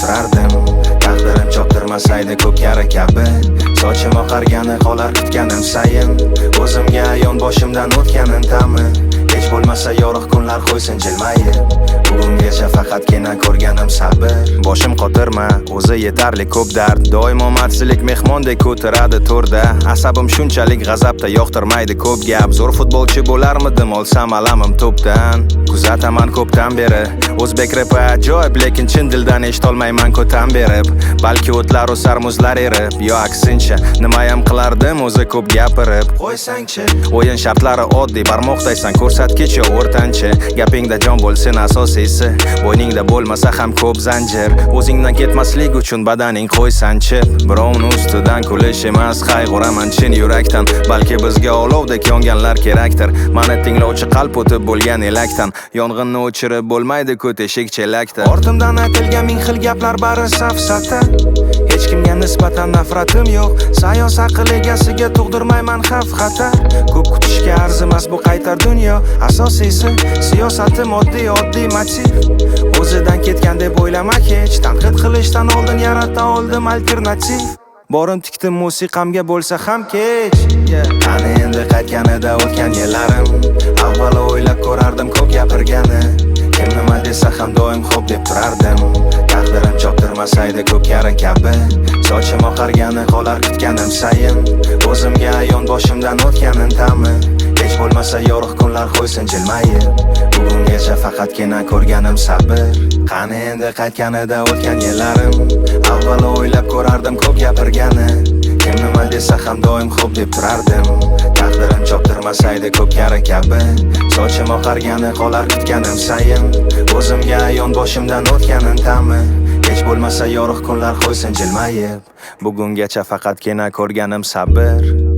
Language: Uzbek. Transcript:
turardim. Taqdirim choptirmasaydi ko'p yara kabi, sochim oqargani qolar kutganim sayin, o'zimga ayon boshimdan o'tganin ta'mi. Hech bo'lmasa yorug' kunlar qo'ysin jilmayib, bugungacha faqatgina ko'rganim sabr. Boshim qotirma, o'zi yetarli ko'p dard, doimo matsizlik mehmondek ko'taradi to'rda. Asabim shunchalik g'azabda yoqtirmaydi ko'p gap, zo'r futbolchi bo'larmidim olsam alamim to'pdan. Kuzataman ko'pdan beri o'zbek rapi ajoyib, lekin chin dildan eshitolmayman ko'tan berib. Balki o'tlar o'sar muzlar erib, yo aksincha nimayam qilardim o'zi ko'p gapirib. Qo'ysangchi, o'yin shartlari oddiy, barmoqdaysan ko'rsatgich yo o'rtancha. Gapingda jon bo'lsin asosiysi, bo'yningda bo'lmasa ham ko'p zanjir. O'zingdan ketmaslik uchun badaning qo'ysanchi, birovning ustidan kulish emas, qayg'uraman chin yurakdan. Balki bizga olovdek yonganlar kerakdir, mani tinglovchi qalb o'tib bo'lgan elakdan. Yong'inni o'chirib bo'lmaydi teshik chelakda. Ortimdan aytilgan ming xil gaplar bari safsata, hech kimga nisbatan nafratim yo'q. Sayoz aql egasiga tug'dirmayman xavf xatar, ko'p kutishga arzimas bu qaytar dunyo. Asosiysi siyosatim oddiy motiv, o'zidan ketgan deb o'ylama hech. Tanqid qilishdan oldin yarata oldim alternativ, borim tikdim musiqamga bo'lsa ham kech. Qani endi qaytganida o'tgan yillarim, avvalo o'ylab ko'rardim ko'p gapirgani. Kim nima desa ham doim xo'p deb turardim. Taqdirim choptirmasaydi ko'p yara kabi, sochim oqargani qolar kutganim sayin, o'zimga ayon boshimdan o'tganin ta'mi. Hech bo'lmasa yorug' kunlar qo'ysin jilmayib, bugungacha faqatgina ko'rganim sabr. Qani endi qaytganida o'tgan yillarim, avvalo o'ylab ko'rardim ko'p gapirgani. Kim nima desa ham doim xo'p deb turardim. Taqdirim choptirmasaydi ko'p yara kabi, sochim oqargani qolar kutganim sayin, o'zimga ayon boshimdan o'tganin ta'mi. Hech bo'lmasa yorug' kunlar qo'ysin jilmayib, bugungacha faqatgina ko'rganim sabr.